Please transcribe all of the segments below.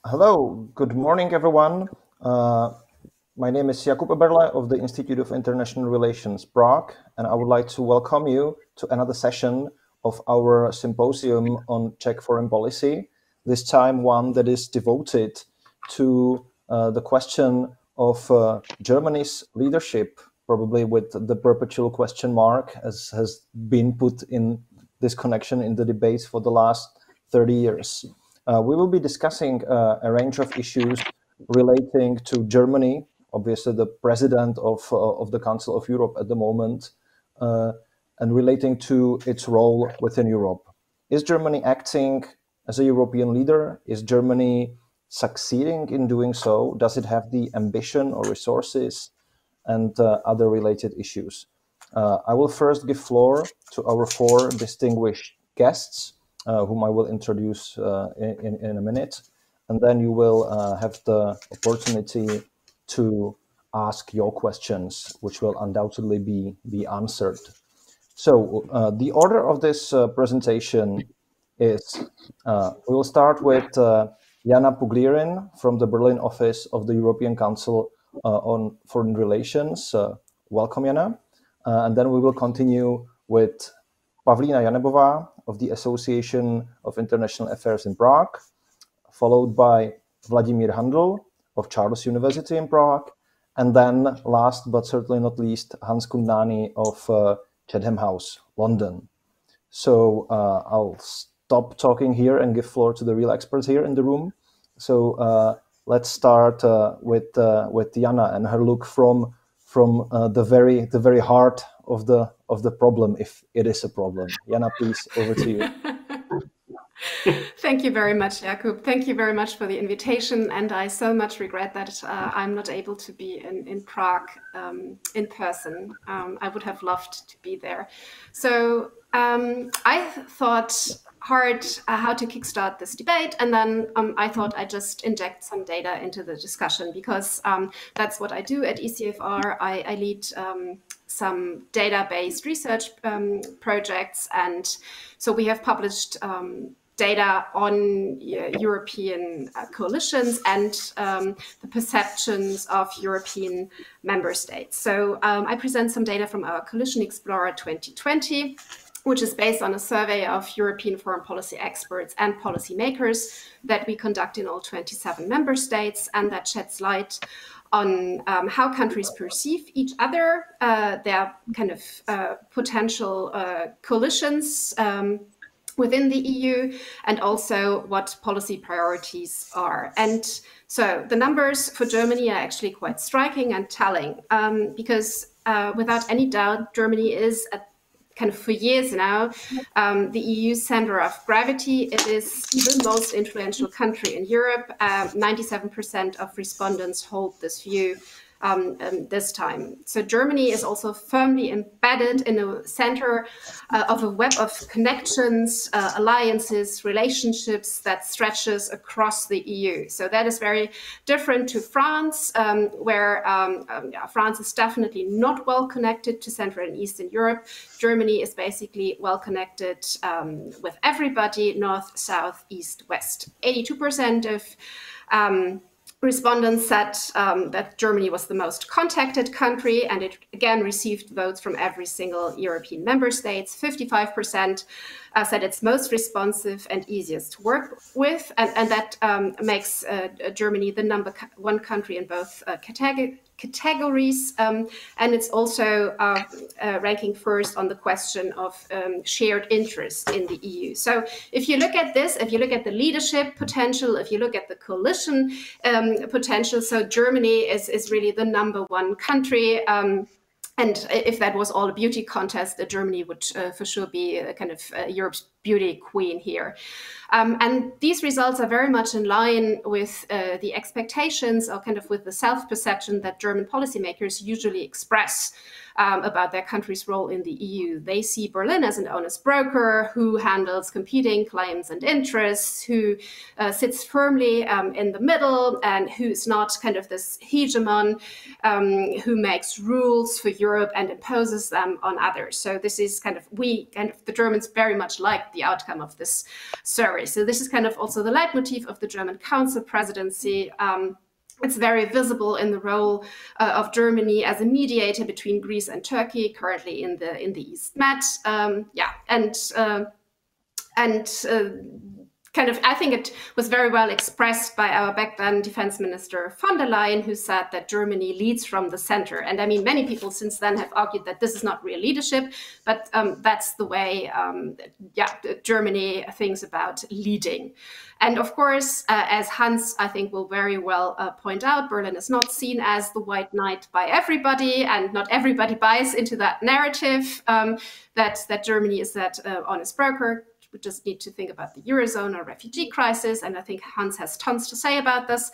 Hello, good morning, everyone. My name is Jakub Eberle of the Institute of International Relations, Prague, and I would like to welcome you to another session of our symposium on Czech foreign policy, this time one that is devoted to the question of Germany's leadership, probably with the perpetual question mark, as has been put in this connection in the debates for the last 30 years. We will be discussing a range of issues relating to Germany, obviously the president of the Council of Europe at the moment, and relating to its role within Europe. Is Germany acting as a European leader? Is Germany succeeding in doing so? Does it have the ambition or resources, and other related issues? I will first give floor to our four distinguished guests, whom I will introduce in a minute. And then you will have the opportunity to ask your questions, which will undoubtedly be answered. So the order of this presentation is we will start with Jana Puglierin from the Berlin office of the European Council on Foreign Relations. Welcome, Jana. And then we will continue with Pavlína Janebová of the Association of International Affairs in Prague, followed by Vladimír Handl of Charles University in Prague, and then last but certainly not least, Hans Kundnani of Chatham House, London. So I'll stop talking here and give floor to the real experts here in the room. So let's start with Jana and her look from the very heart of the problem, if it is a problem. Jana, please, over to you. Thank you very much, Jakub. Thank you very much for the invitation. And I so much regret that I'm not able to be in Prague in person. I would have loved to be there. So I thought hard how to kickstart this debate. And then I thought I'd just inject some data into the discussion, because that's what I do at ECFR. I lead some data-based research projects. And so we have published data on European coalitions and the perceptions of European member states. So I present some data from our Coalition Explorer 2020, which is based on a survey of European foreign policy experts and policymakers that we conduct in all 27 member states, and that sheds light on how countries perceive each other, their kind of potential coalitions within the EU, and also what policy priorities are. And so the numbers for Germany are actually quite striking and telling, because without any doubt, Germany is kind of for years now, the EU's center of gravity. It is the most influential country in Europe. 97% of respondents hold this view this time. So Germany is also firmly embedded in the center of a web of connections, alliances, relationships that stretches across the EU. So that is very different to France, where France is definitely not well connected to Central and Eastern Europe. Germany is basically well connected with everybody, north, south, east, west. 82% of respondents said that Germany was the most contacted country, and it again received votes from every single European member state. 55% said it's most responsive and easiest to work with, and that makes Germany the number one country in both categories, and it's also ranking first on the question of shared interest in the EU. So if you look at this, if you look at the leadership potential, if you look at the coalition potential, so Germany is really the number one country. And if that was all a beauty contest, Germany would for sure be kind of Europe's beauty queen here. And these results are very much in line with the expectations, or kind of with the self-perception that German policymakers usually express about their country's role in the EU. They see Berlin as an honest broker who handles competing claims and interests, who sits firmly in the middle, and who's not kind of this hegemon who makes rules for Europe and imposes them on others. So this is kind of, the Germans very much like the the outcome of this survey. So this is kind of also the leitmotif of the German Council Presidency. It's very visible in the role of Germany as a mediator between Greece and Turkey, currently in the East Med. Kind of, I think it was very well expressed by our back then Defense Minister von der Leyen, who said that Germany leads from the center. And I mean, many people since then have argued that this is not real leadership, but that's the way, Germany thinks about leading. And of course, as Hans, I think, will very well point out, Berlin is not seen as the white knight by everybody, and not everybody buys into that narrative that Germany is that honest broker. We just need to think about the Eurozone or refugee crisis. And I think Hans has tons to say about this,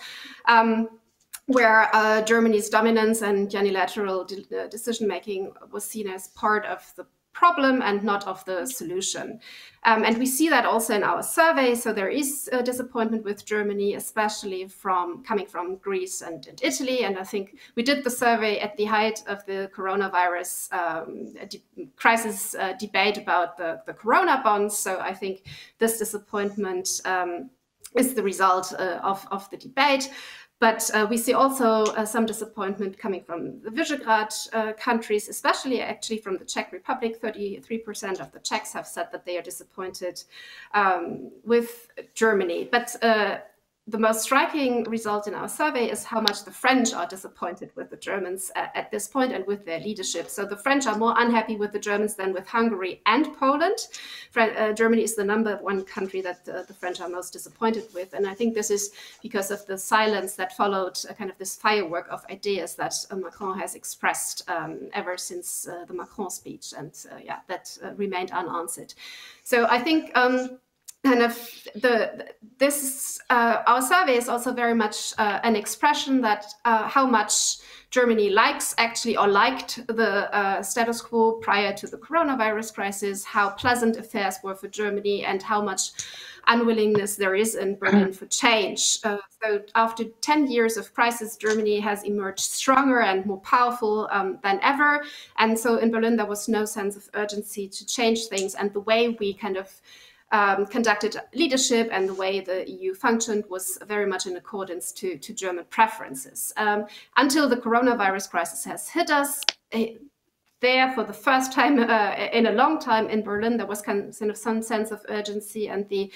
where Germany's dominance and unilateral decision-making was seen as part of the problem and not of the solution. And we see that also in our survey. So there is a disappointment with Germany, especially coming from Greece and Italy. And I think we did the survey at the height of the coronavirus crisis debate about the Corona bonds. So I think this disappointment is the result of the debate. But we see also some disappointment coming from the Visegrad countries, especially actually from the Czech Republic. 33% of the Czechs have said that they are disappointed with Germany. But the most striking result in our survey is how much the French are disappointed with the Germans at this point and with their leadership. So the French are more unhappy with the Germans than with Hungary and Poland. Germany is the #1 country that the French are most disappointed with. And I think this is because of the silence that followed kind of this firework of ideas that Macron has expressed ever since the Macron speech. And that remained unanswered. So I think kind of our survey is also very much an expression that how much Germany liked the status quo prior to the coronavirus crisis, how pleasant affairs were for Germany, and how much unwillingness there is in Berlin for change. So after 10 years of crisis, Germany has emerged stronger and more powerful than ever. And so in Berlin, there was no sense of urgency to change things. And the way we kind of conducted leadership and the way the EU functioned was very much in accordance to German preferences. Until the coronavirus crisis has hit us, there for the first time in a long time in Berlin, there was kind of some sense of urgency and the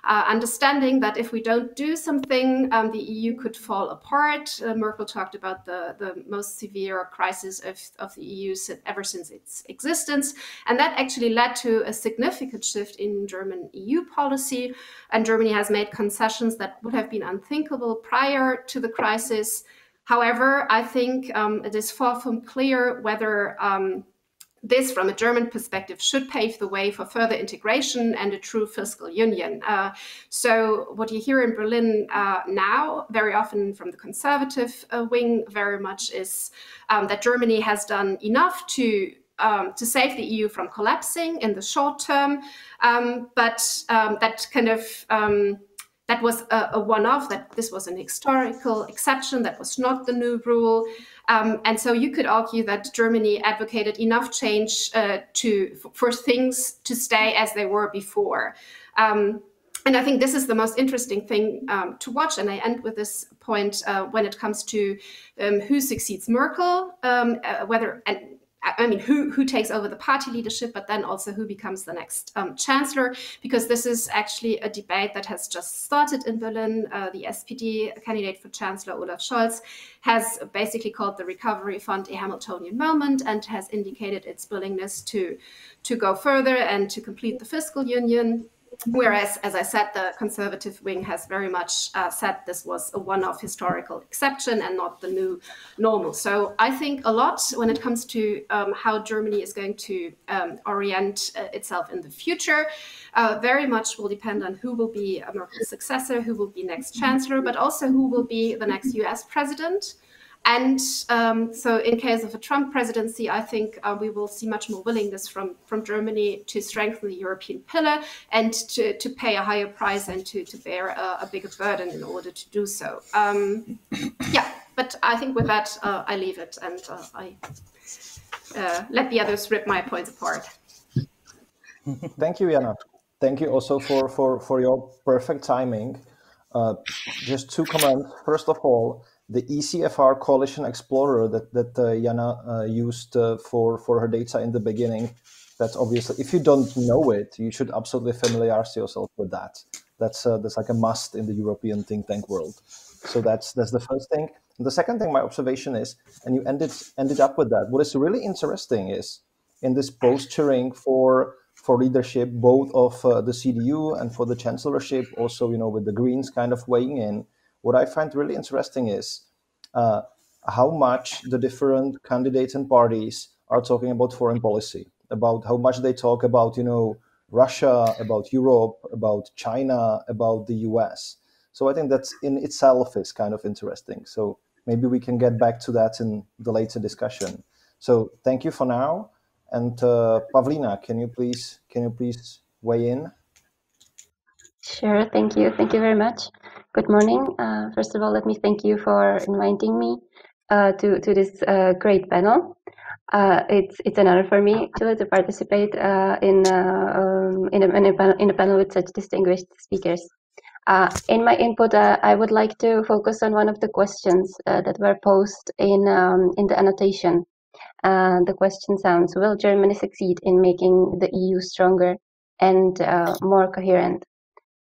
understanding that if we don't do something, the EU could fall apart. Merkel talked about the most severe crisis of the EU ever since its existence. And that actually led to a significant shift in German EU policy. And Germany has made concessions that would have been unthinkable prior to the crisis. However, I think it is far from clear whether this, from a German perspective, should pave the way for further integration and a true fiscal union. So what you hear in Berlin now, very often from the conservative wing, very much is that Germany has done enough to save the EU from collapsing in the short term, but that kind of that was a one-off, that this was an historical exception, that was not the new rule. And so you could argue that Germany advocated enough change for things to stay as they were before. And I think this is the most interesting thing to watch. And I end with this point when it comes to who succeeds Merkel, who takes over the party leadership, but then also who becomes the next chancellor, because this is actually a debate that has just started in Berlin. The SPD candidate for chancellor, Olaf Scholz, has basically called the Recovery Fund a Hamiltonian moment and has indicated its willingness to go further and to complete the fiscal union. Whereas, as I said, the conservative wing has very much said this was a one-off historical exception and not the new normal. So I think a lot when it comes to how Germany is going to orient itself in the future very much will depend on who will be Merkel's successor, who will be next chancellor, but also who will be the next US president. And so in case of a Trump presidency, I think we will see much more willingness from Germany to strengthen the European pillar and to pay a higher price and to bear a bigger burden in order to do so. But I think with that, I leave it and I let the others rip my points apart. Thank you, Jana. thank you also for your perfect timing. Just two comments. First of all, the ECFR Coalition Explorer that Jana used for her data in the beginning, that's obviously, if you don't know it, you should absolutely familiarize yourself with that. That's like a must in the European think tank world. So that's the first thing. And the second thing, my observation is, and you ended up with that. What is really interesting is in this posturing for leadership, both of the CDU and for the chancellorship, also with the Greens kind of weighing in. What I find really interesting is how much the different candidates and parties are talking about foreign policy, about how much they talk about Russia, about Europe, about China, about the US. So I think that's in itself is kind of interesting. So maybe we can get back to that in the later discussion. So thank you for now. And Pavlína, can you please weigh in? Sure, thank you very much. Good morning. First of all, let me thank you for inviting me to this great panel. It's an honor for me actually to participate in a panel with such distinguished speakers. In my input, I would like to focus on one of the questions that were posed in the annotation. The question sounds: will Germany succeed in making the EU stronger and more coherent?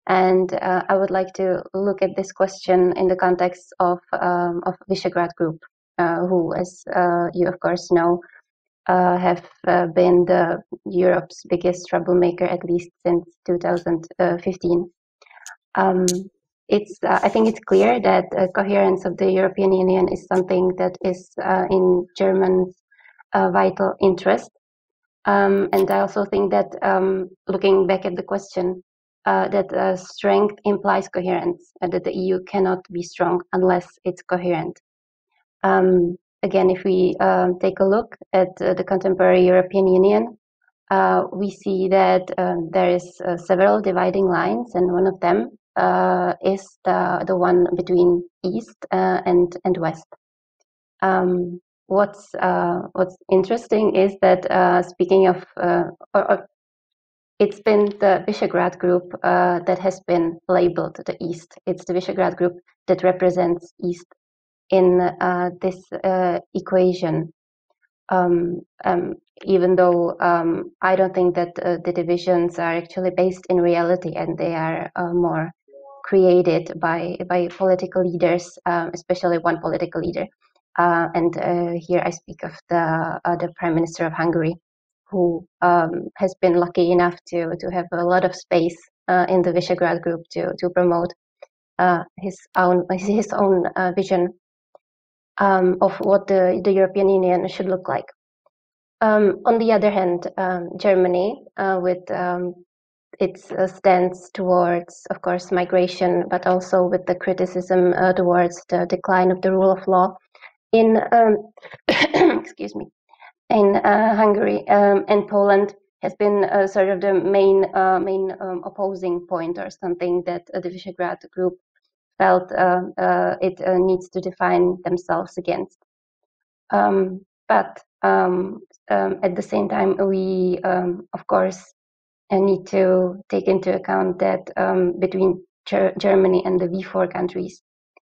And I would like to look at this question in the context of Visegrad Group, who, as you of course know, have been Europe's biggest troublemaker at least since 2015. I think it's clear that coherence of the European Union is something that is in Germans' vital interest. And I also think that looking back at the question, that strength implies coherence, and that the EU cannot be strong unless it's coherent. Again, if we take a look at the contemporary European Union, we see that there is several dividing lines, and one of them is the one between East and West. What's interesting is that speaking of, it's been the Visegrad Group that has been labeled the East. It's the Visegrad Group that represents East in this equation. Even though I don't think that the divisions are actually based in reality, and they are more created by political leaders, especially one political leader. And here I speak of the Prime Minister of Hungary, who has been lucky enough to have a lot of space in the Visegrad Group to promote his own vision of what the European Union should look like. On the other hand, Germany, with its stance towards, of course, migration, but also with the criticism towards the decline of the rule of law in excuse me, in Hungary and Poland, has been sort of the main opposing point, or something that the Visegrad Group felt it needs to define themselves against. But at the same time, we of course need to take into account that between Germany and the V4 countries,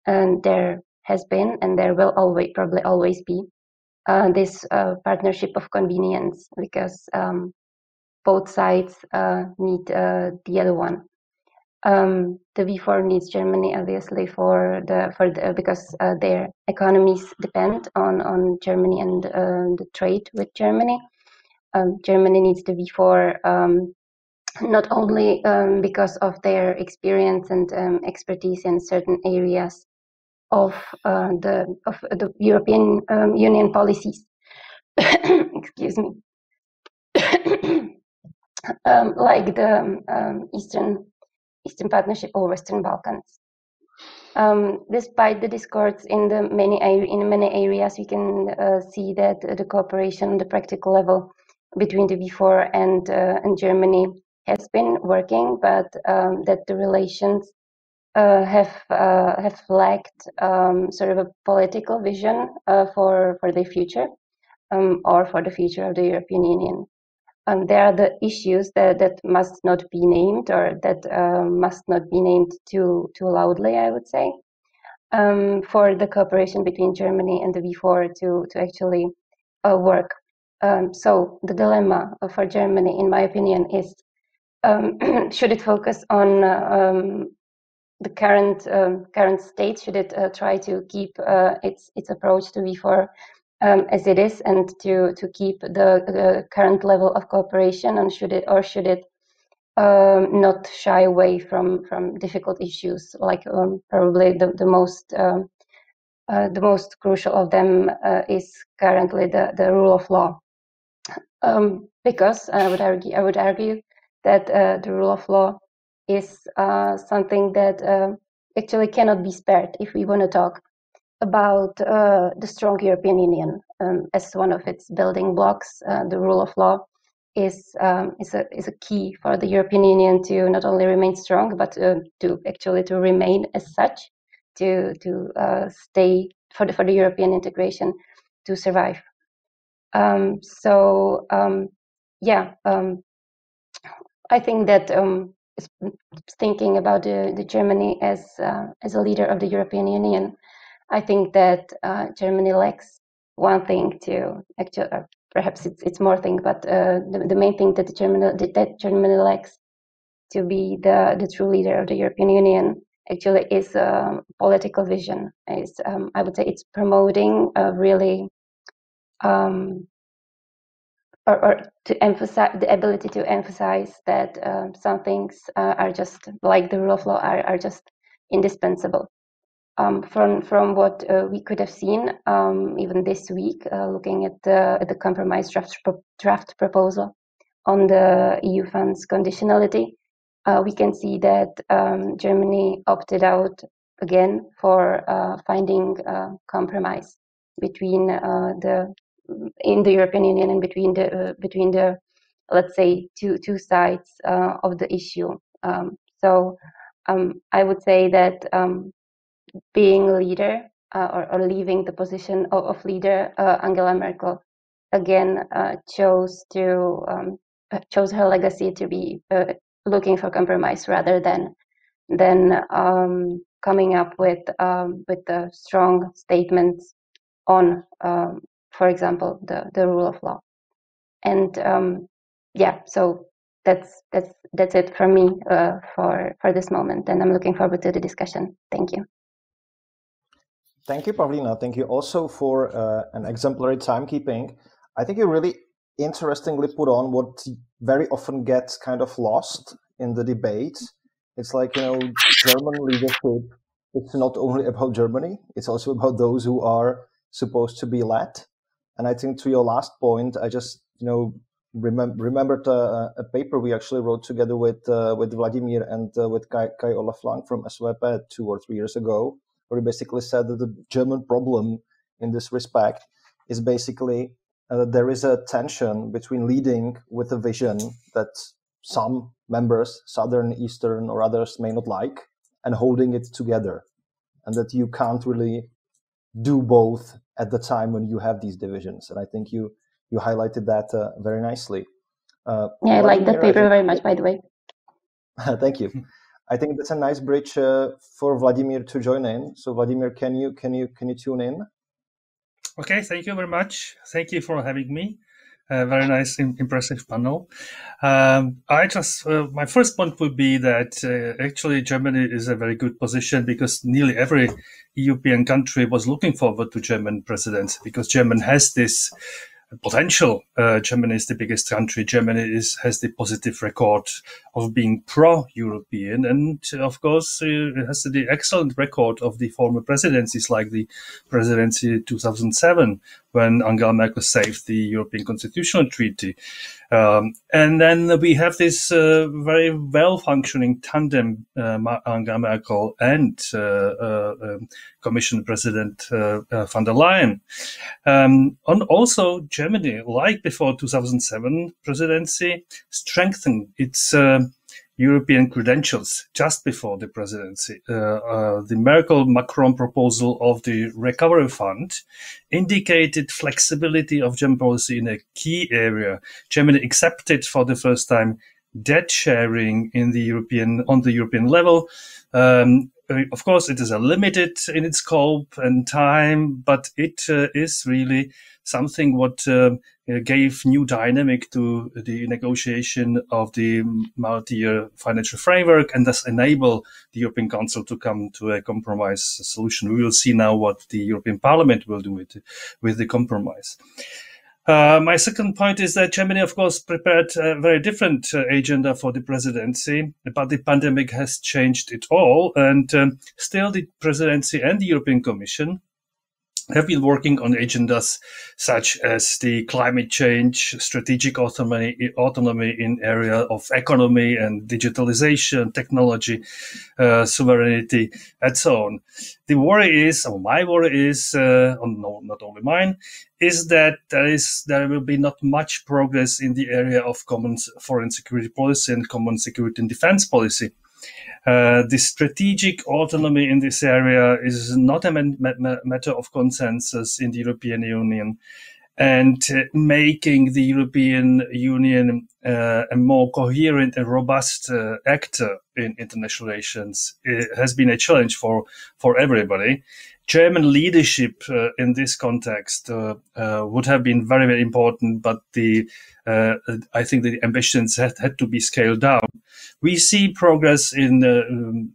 there has been, and there will probably always be, this partnership of convenience, because both sides need the other one. The V4 needs Germany, obviously, because their economies depend on Germany and the trade with Germany. Germany needs the V4 not only because of their experience and expertise in certain areas of the European Union policies, excuse me, like the Eastern Partnership or Western Balkans. Despite the discords in many areas, we can see that the cooperation on the practical level between the V4 and Germany has been working, but that the relations have lacked sort of a political vision for their future, or for the future of the European Union. there are the issues that must not be named, or that must not be named too loudly, I would say, for the cooperation between Germany and the V4 to actually work. So the dilemma for Germany, in my opinion, is should it focus on the current state? Should it try to keep its approach to V4 as it is, and to keep the current level of cooperation, and should it not shy away from difficult issues, like probably the most crucial of them is currently the rule of law, because I would argue that the rule of law is something that actually cannot be spared if we want to talk about the strong European Union as one of its building blocks. The rule of law is a key for the European Union to not only remain strong, but to remain as such, to stay for the European integration to survive. I think that thinking about the Germany as a leader of the European Union, I think that Germany lacks one thing to actually, perhaps it's more thing, but the main thing that Germany lacks to be the true leader of the European Union actually is political vision. Is I would say it's promoting a really or to emphasize the ability to emphasize that some things are just, like the rule of law, are just indispensable. From what we could have seen even this week, looking at the compromise draft proposal on the EU funds conditionality, we can see that Germany opted out again for finding compromise between in the European Union and between the let's say two sides of the issue. I would say that being a leader or leaving the position of leader, Angela Merkel again chose her legacy to be looking for compromise rather than coming up with the strong statements on, for example, the rule of law. And so that's it from me for this moment, and I'm looking forward to the discussion. Thank you. Thank you, Pavlína. Thank you also for an exemplary timekeeping. I think you really interestingly put on what very often gets kind of lost in the debate. It's like, German leadership, it's not only about Germany, it's also about those who are supposed to be led. And I think to your last point, I just, remembered a paper we actually wrote together with Vladimír and with Kai Olaf Lang from SVP 2 or 3 years ago, where he basically said that the German problem in this respect is basically there is a tension between leading with a vision that some members, Southern, Eastern, or others may not like, and holding it together, and that you can't really do both at the time when you have these divisions. And I think you highlighted that very nicely. I like that paper very much, by the way. Thank you. I think that's a nice bridge for Vladimír to join in. So Vladimír, can you tune in? Okay, thank you very much. Thank you for having me. Very nice, impressive panel. My first point would be that actually Germany is a very good position, because nearly every European country was looking forward to German presidency, because Germany has this potential. Germany is the biggest country. Germany has the positive record of being pro-European, and of course it has the excellent record of the former presidencies, like the presidency 2007, when Angela Merkel saved the European Constitutional Treaty. And then we have this very well-functioning tandem, Angela Merkel and Commission President von der Leyen. And also Germany, like before 2007 presidency, strengthened its European credentials just before the presidency. The Merkel-Macron proposal of the Recovery Fund indicated flexibility of German policy in a key area. Germany accepted for the first time debt sharing on the European level. Of course, it is limited in its scope and time, but it is really something what gave new dynamic to the negotiation of the multi-year financial framework and thus enable the European Council to come to a compromise solution. We will see now what the European Parliament will do with the compromise. My second point is that Germany, of course, prepared a very different agenda for the presidency, but the pandemic has changed it all. And still the presidency and the European Commission have been working on agendas such as the climate change, strategic autonomy in area of economy and digitalization, technology, sovereignty, and so on. The worry is, or my worry is, not only mine, is that there will be not much progress in the area of common foreign security policy and common security and defense policy. The strategic autonomy in this area is not a matter of consensus in the European Union, and making the European Union a more coherent and robust actor in international relations has been a challenge for everybody. German leadership in this context would have been very, very important, but I think the ambitions had to be scaled down. We see progress in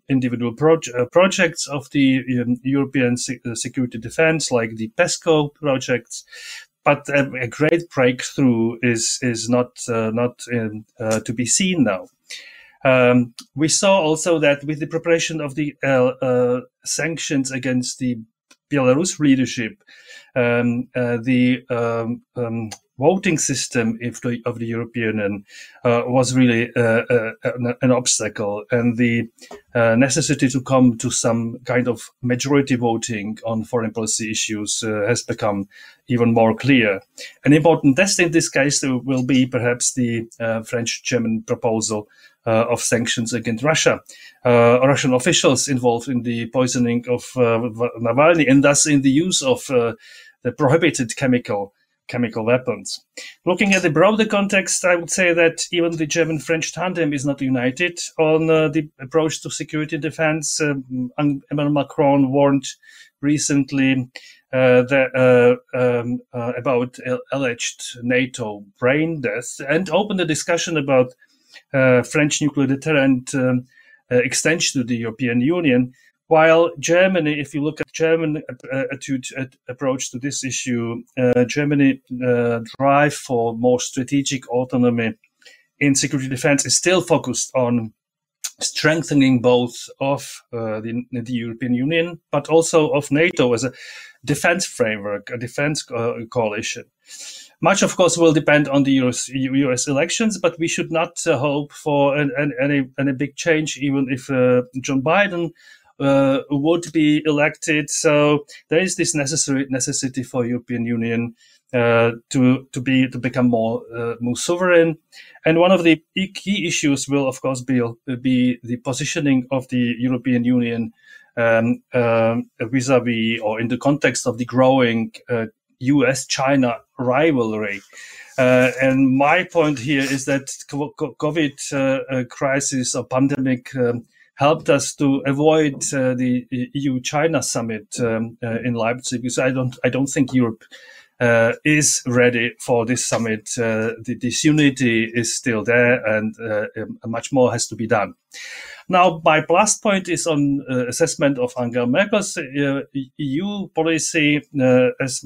individual projects of the European security defense, like the PESCO projects, but a great breakthrough is not to be seen now. We saw also that with the preparation of the sanctions against the Belarus leadership, the voting system of the European Union was really an obstacle, and the necessity to come to some kind of majority voting on foreign policy issues has become even more clear. An important test in this case will be perhaps the French-German proposal of sanctions against Russia. Russian officials involved in the poisoning of Navalny, and thus in the use of the prohibited chemical weapons. Looking at the broader context, I would say that even the German-French tandem is not united on the approach to security and defense. Emmanuel Macron warned recently about alleged NATO brain death and opened a discussion about French nuclear deterrent extension to the European Union. While Germany, if you look at German approach to this issue, Germany drive for more strategic autonomy in security defense is still focused on strengthening both of the European Union, but also of NATO as a defense framework, a defense coalition. Much, of course, will depend on the US elections, but we should not hope for any big change, even if John Biden would be elected. So there is this necessity for European Union to become more sovereign. And one of the key issues will, of course, be the positioning of the European Union vis-a-vis or in the context of the growing US-China rivalry. And my point here is that COVID crisis or pandemic helped us to avoid the EU-China summit in Leipzig, because I don't think Europe is ready for this summit. This unity is still there, and much more has to be done. Now, my last point is on assessment of Angela Merkel's EU policy, as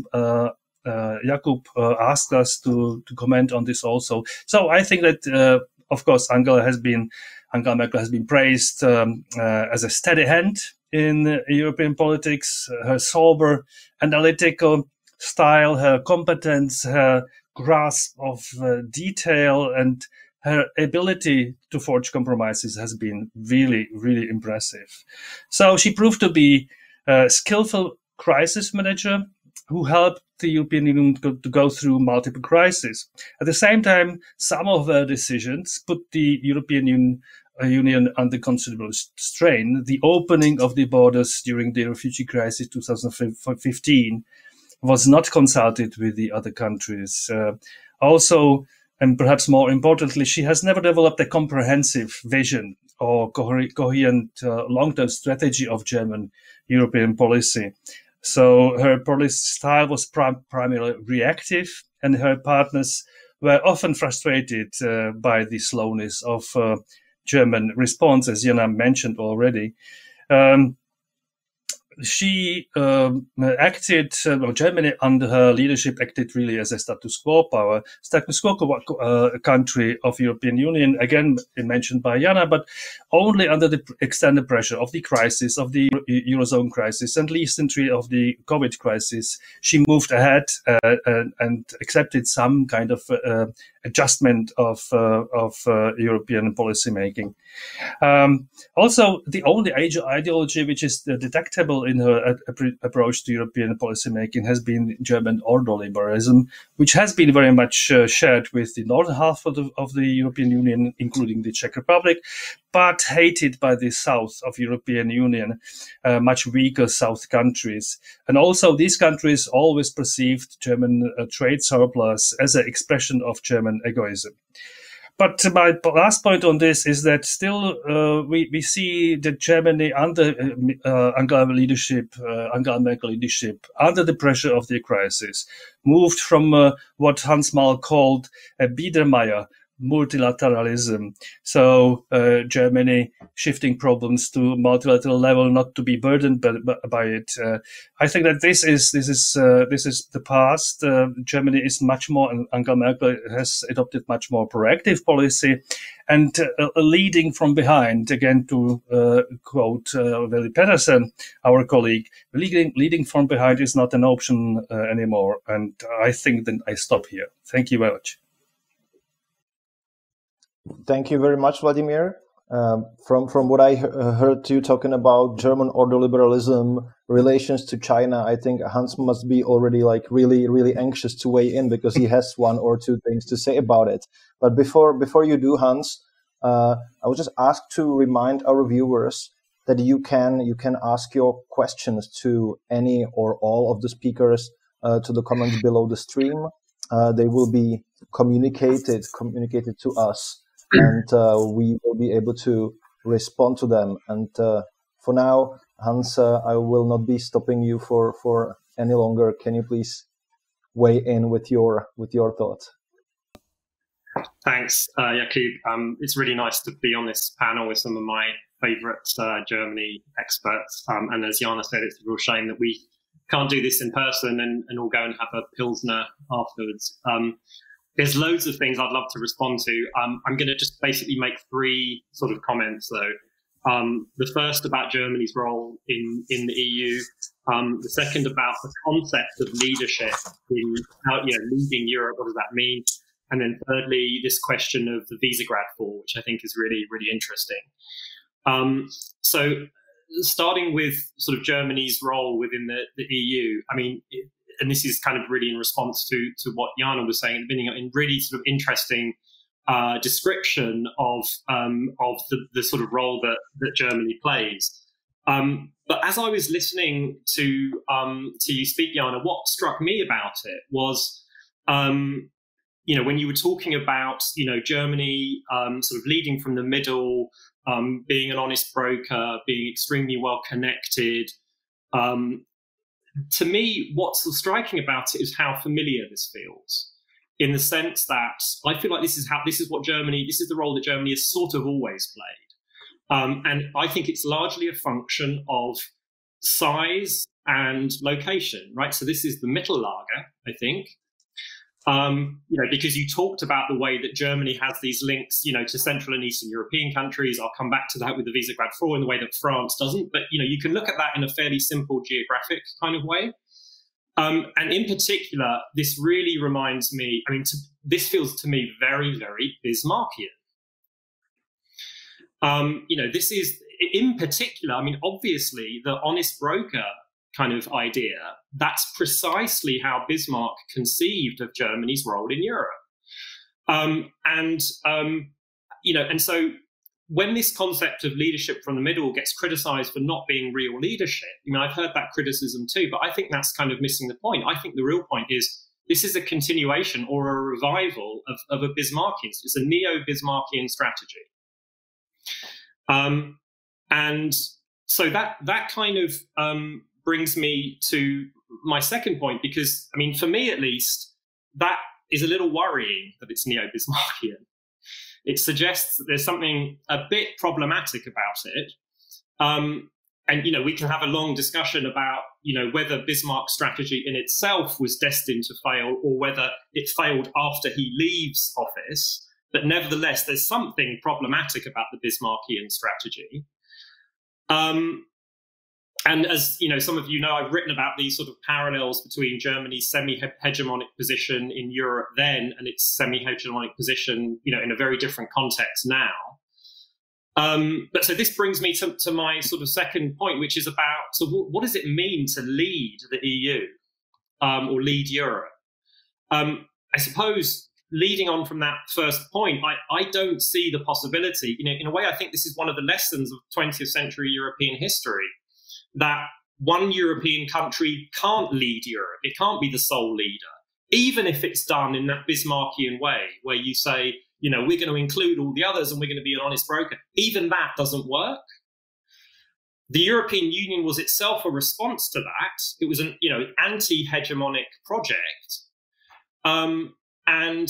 Jakub asked us to comment on this also. So I think that, of course, Angela Merkel has been praised as a steady hand in European politics. Her sober, analytical style, her competence, her grasp of detail, and her ability to forge compromises has been really, really impressive. So she proved to be a skillful crisis manager who helped the European Union to go through multiple crises. At the same time, some of her decisions put the European Union Union under considerable strain, the opening of the borders during the refugee crisis 2015 was not consulted with the other countries. Also, and perhaps more importantly, she has never developed a comprehensive vision or coherent long-term strategy of German European policy. So her policy style was primarily reactive, and her partners were often frustrated by the slowness of German response, as Jana mentioned already. She acted, Germany under her leadership acted really as a status quo power, status quo country of European Union, again mentioned by Jana, but only under the extended pressure of the crisis, of the Eurozone crisis, and recently of the COVID crisis. She moved ahead and accepted some kind of adjustment of European policy making. Also, the only ideology which is detectable in her approach to European policymaking has been German ordoliberalism, which has been very much shared with the northern half of the European Union, including the Czech Republic, but hated by the south of European Union, much weaker south countries. And also these countries always perceived German trade surplus as an expression of German egoism. But my last point on this is that still we see that Germany under Angela Merkel leadership, under the pressure of the crisis, moved from what Hans Mal called a Biedermeier multilateralism. So Germany shifting problems to multilateral level, not to be burdened by it. I think that this is the past. Germany is much more, and Angela Merkel has adopted much more proactive policy, and leading from behind. Again, to quote Willy Pedersen, our colleague, leading from behind is not an option anymore. And I think then I stop here. Thank you very much. Thank you very much, Vladimír. From what I heard you talking about German ordoliberalism, relations to China, I think Hans must be already like really anxious to weigh in because he has one or two things to say about it. But before you do, Hans, I would just ask to remind our viewers that you can ask your questions to any or all of the speakers to the comments below the stream. They will be communicated to us, and we will be able to respond to them. And for now, Hans, I will not be stopping you for any longer. Can you please weigh in with your thoughts? Thanks, Jakub. It's really nice to be on this panel with some of my favourite Germany experts. And as Jana said, it's a real shame that we can't do this in person and all go and have a Pilsner afterwards. There's loads of things I'd love to respond to. I'm going to just basically make three sort of comments, though. The first about Germany's role in the EU. The second about the concept of leadership in leading Europe. What does that mean? And then thirdly, this question of the Visegrad Fall, which I think is really, really interesting. So starting with sort of Germany's role within the EU, I mean, and this is kind of really in response to what Jana was saying at the beginning, in really sort of interesting description of the sort of role that Germany plays. But as I was listening to you speak, Jana, what struck me about it was, when you were talking about, Germany sort of leading from the middle, being an honest broker, being extremely well connected. To me, what's striking about it is how familiar this feels, in the sense that I feel like this is the role that Germany has sort of always played. And I think it's largely a function of size and location, right? So this is the Mittellager, I think. Because you talked about the way that Germany has these links, to Central and Eastern European countries. I'll come back to that with the Visegrad Fall in the way that France doesn't. But, you can look at that in a fairly simple geographic kind of way. And in particular, this really reminds me, this feels to me very, very Bismarckian. This is, in particular, obviously, the honest broker kind of idea, that's precisely how Bismarck conceived of Germany's role in Europe. And so when this concept of leadership from the middle gets criticized for not being real leadership, I've heard that criticism too, but I think that's kind of missing the point. I think the real point is this is a continuation or a revival of a Bismarckian. It's a neo-Bismarckian strategy. And so that kind of brings me to my second point, because, for me at least, that is a little worrying that it's neo-Bismarckian. It suggests that there's something a bit problematic about it. And, we can have a long discussion about, whether Bismarck's strategy in itself was destined to fail or whether it failed after he leaves office. But nevertheless, there's something problematic about the Bismarckian strategy. And as some of you know, I've written about these sort of parallels between Germany's semi-hegemonic position in Europe then and its semi-hegemonic position, in a very different context now. But so this brings me to my sort of second point, which is about, so what does it mean to lead the EU or lead Europe? I suppose leading on from that first point, I don't see the possibility, in a way, I think this is one of the lessons of 20th century European history, that one European country can't lead Europe. It can't be the sole leader, even if it's done in that Bismarckian way, where you say, we're going to include all the others and we're going to be an honest broker. Even that doesn't work. The European Union was itself a response to that. It was an, anti-hegemonic project. And,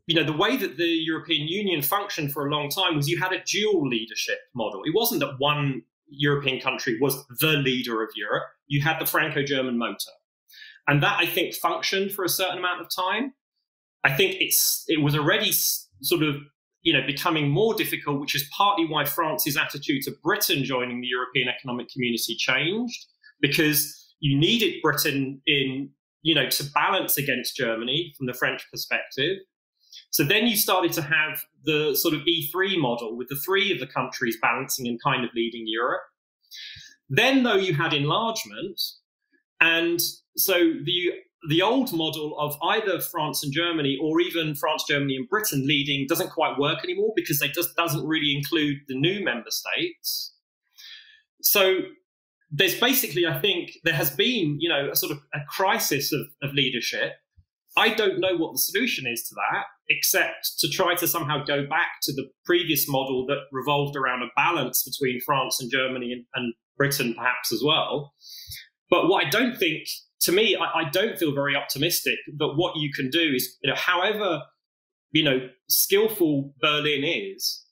the way that the European Union functioned for a long time was you had a dual leadership model. It wasn't that one European country was the leader of Europe. You had the Franco-German motor. And that, I think, functioned for a certain amount of time. I think it was already sort of, becoming more difficult, which is partly why France's attitude to Britain joining the European Economic Community changed, because you needed Britain in, to balance against Germany from the French perspective. So then you started to have the sort of E3 model with the three of the countries balancing and kind of leading Europe. Then, though, you had enlargement. And so the old model of either France and Germany or even France, Germany and Britain leading doesn't quite work anymore because it just doesn't really include the new member states. So there's basically, I think, there has been, a sort of a crisis of leadership. I don't know what the solution is to that, except to try to somehow go back to the previous model that revolved around a balance between France and Germany and Britain perhaps as well. But what I don't think, to me, I don't feel very optimistic that what you can do is, however, skillful Berlin is,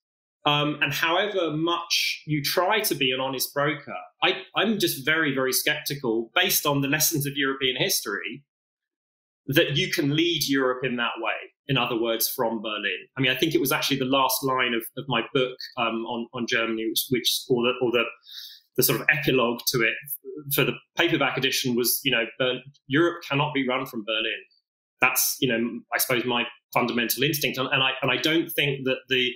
and however much you try to be an honest broker, I'm just very, very skeptical, based on the lessons of European history, that you can lead Europe in that way. In other words, from Berlin. I think it was actually the last line of my book on Germany, which the sort of epilogue to it for the paperback edition was, Europe cannot be run from Berlin. That's, I suppose my fundamental instinct. And I don't think that the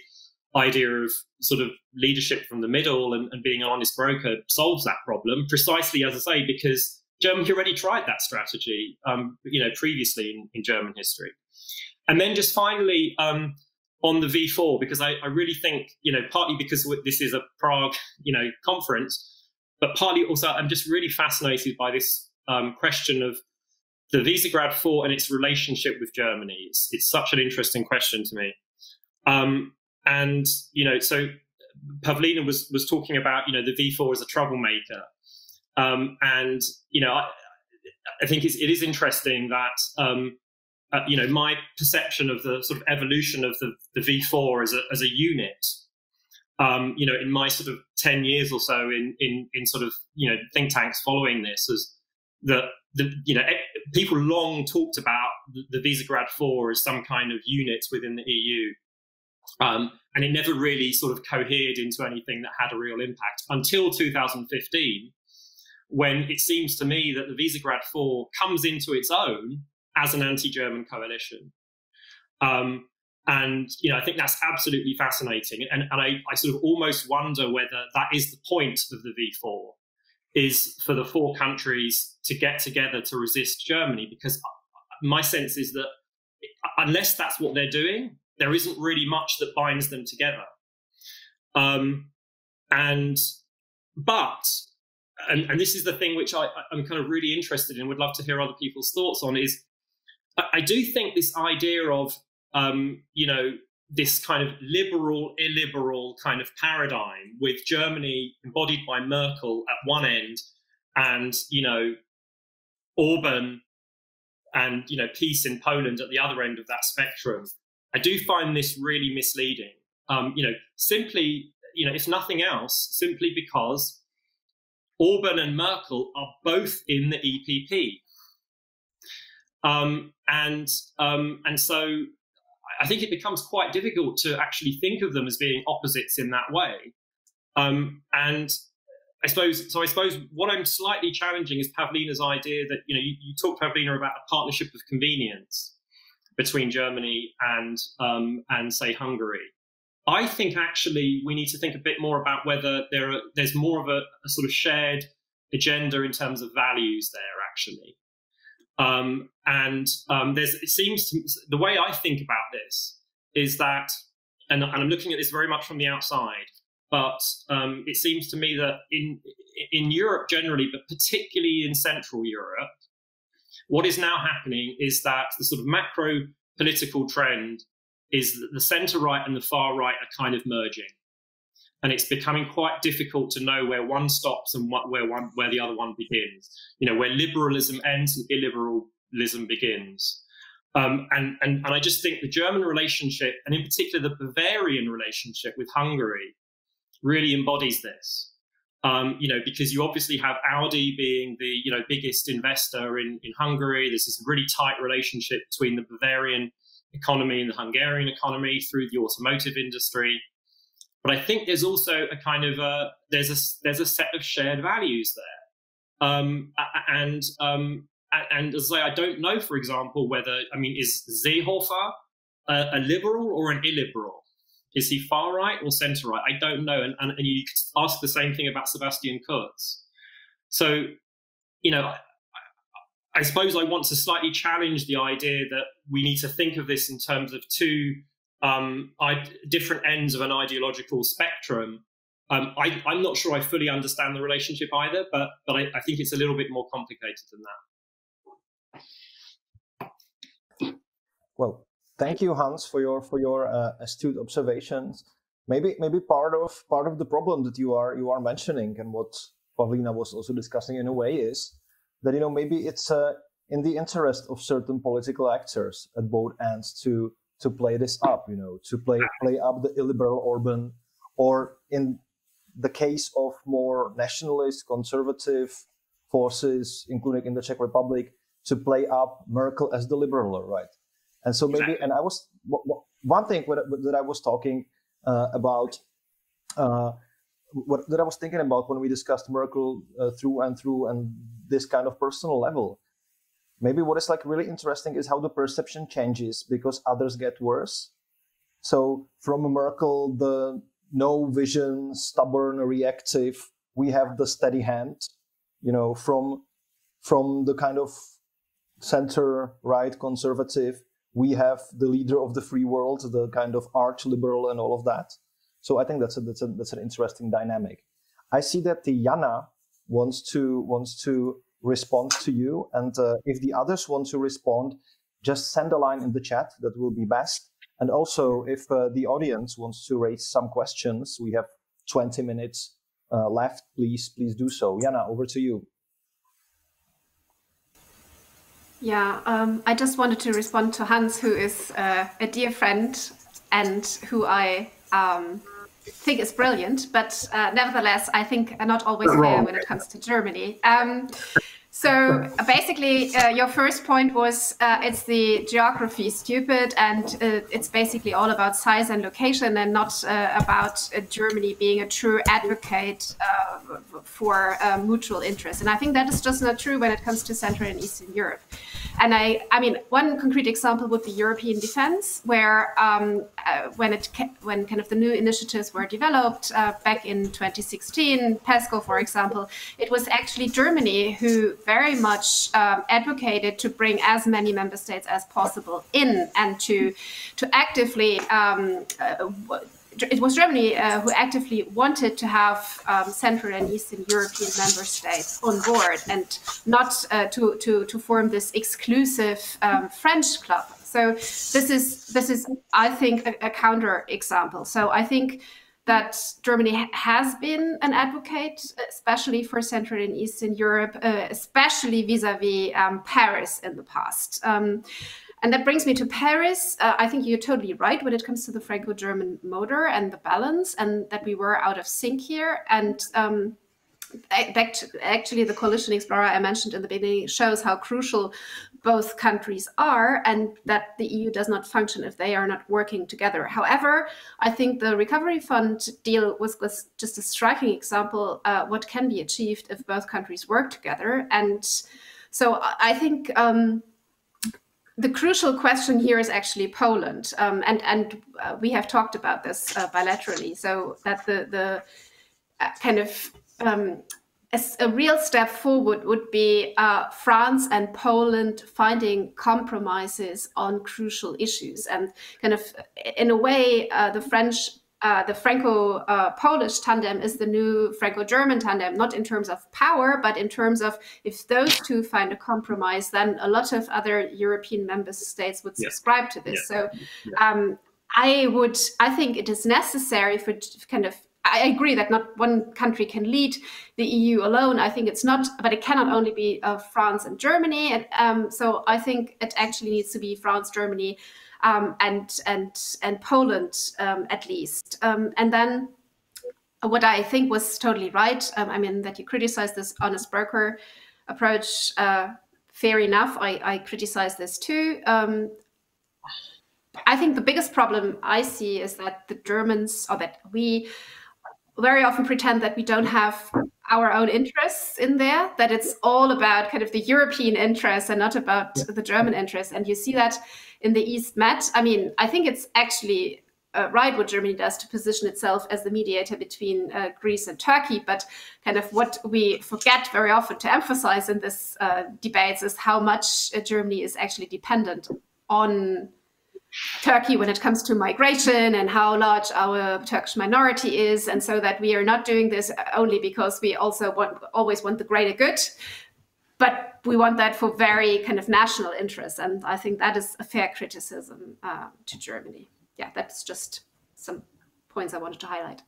idea of sort of leadership from the middle and being an honest broker solves that problem, precisely, as I say, because Germany already tried that strategy, previously in German history. And then just finally, on the V4, because I really think, partly because this is a Prague, conference, but partly also I'm just really fascinated by this question of the Visegrad 4 and its relationship with Germany. It's such an interesting question to me. So Pavlína was talking about, the V4 as a troublemaker. I think it is interesting that, my perception of the sort of evolution of the V4 as a unit, in my sort of 10 years or so in sort of, think tanks following this, is that, people long talked about the Visegrad 4 as some kind of unit within the EU. And it never really sort of cohered into anything that had a real impact until 2015, when it seems to me that the Visegrad 4 comes into its own as an anti-German coalition. I think that's absolutely fascinating. And I sort of almost wonder whether that is the point of the V4, is for the four countries to get together to resist Germany, because my sense is that unless that's what they're doing, there isn't really much that binds them together. And this is the thing which I'm kind of really interested in, would love to hear other people's thoughts on, is I do think this idea of, this kind of liberal, illiberal kind of paradigm, with Germany embodied by Merkel at one end and, Orban and, peace in Poland at the other end of that spectrum. I do find this really misleading, simply, if nothing else, simply because Orban and Merkel are both in the EPP. And so I think it becomes quite difficult to actually think of them as being opposites in that way. And I suppose what I'm slightly challenging is Pavlína's idea that, you talked, Pavlína, about a partnership of convenience between Germany and say Hungary. I think actually we need to think a bit more about whether there's more of a sort of shared agenda in terms of values there, actually. It seems to, the way I think about this is that, and I'm looking at this very much from the outside, but it seems to me that in Europe generally, but particularly in Central Europe, what is now happening is that the sort of macro political trend is that the centre-right and the far-right are kind of merging. And it's becoming quite difficult to know where one stops and where the other one begins. Where liberalism ends and illiberalism begins. And I just think the German relationship, and in particular the Bavarian relationship with Hungary, really embodies this. Because you obviously have Audi being the biggest investor in Hungary. There's this really tight relationship between the Bavarian economy and the Hungarian economy through the automotive industry. But I think there's also a kind of there's a set of shared values there, and as I say, I don't know, for example, whether is Seehofer a liberal or an illiberal? Is he far right or centre right? I don't know, and you could ask the same thing about Sebastian Kurz. So, I suppose I want to slightly challenge the idea that we need to think of this in terms of two different ends of an ideological spectrum. I'm not sure I fully understand the relationship either, but I think it's a little bit more complicated than that. Well, thank you, Hans, for your astute observations. Maybe part of the problem that you are mentioning, and what Pavlína was also discussing in a way, is that maybe it's in the interest of certain political actors at both ends to play this up, to play up the illiberal Orban, or in the case of more nationalist, conservative forces, including in the Czech Republic, to play up Merkel as the liberal, right? And so maybe, and I was, one thing that I was talking about, that I was thinking about when we discussed Merkel through and this kind of personal level. Maybe what is really interesting is how the perception changes because others get worse. So from Merkel, the no vision, stubborn, reactive, we have the steady hand, from the kind of center right conservative, we have the leader of the free world, the kind of arch liberal and all of that. So I think that's an interesting dynamic. I see that the Jana wants to respond to you, and if the others want to respond, just send a line in the chat. That will be best. And also, if the audience wants to raise some questions, we have 20 minutes left. Please do so. Jana, over to you. Yeah, I just wanted to respond to Hans, who is a dear friend and who I think is brilliant, but nevertheless, I think not always fair when it comes to Germany. So basically, your first point was it's the geography stupid, and it's basically all about size and location, and not about Germany being a true advocate for mutual interest. And I think that is just not true when it comes to Central and Eastern Europe. And I mean, one concrete example would be European defense, where when kind of the new initiatives were developed back in 2016, PESCO, for example, it was actually Germany who very much advocated to bring as many member states as possible in, and to actively it was Germany who actively wanted to have Central and Eastern European member states on board, and not to form this exclusive French club. So this is I think a counter example. So I think that Germany has been an advocate, especially for Central and Eastern Europe, especially vis-a-vis Paris in the past. And that brings me to Paris. I think you're totally right when it comes to the Franco-German motor and the balance, and that we were out of sync here. And actually, the coalition explorer I mentioned in the beginning shows how crucial both countries are, and that the EU does not function if they are not working together. However, I think the Recovery Fund deal was just a striking example what can be achieved if both countries work together. And so I think the crucial question here is actually Poland, and we have talked about this bilaterally. So that the kind of a real step forward would be France and Poland finding compromises on crucial issues, and kind of in a way the Franco-Polish tandem is the new Franco-German tandem, not in terms of power, but in terms of if those two find a compromise, then a lot of other European member states would subscribe to this. So I think it is necessary for kind of, I agree that not one country can lead the EU alone. I think it's not, but it cannot only be France and Germany. And so I think it actually needs to be France, Germany, and Poland at least. And then what I think was totally right, I mean, that you criticize this honest broker approach, fair enough. I criticize this too. I think the biggest problem I see is that the Germans, or that we very often pretend that we don't have our own interests in there, that it's all about kind of the European interests and not about the German interests. And you see that in the East Med. I mean, I think it's actually right what Germany does to position itself as the mediator between Greece and Turkey. But kind of what we forget very often to emphasize in this debates is how much Germany is actually dependent on Turkey when it comes to migration, and how large our Turkish minority is, and so that we are not doing this only because we also always want the greater good, but we want that for very kind of national interests. And I think that is a fair criticism to Germany. Yeah, that's just some points I wanted to highlight.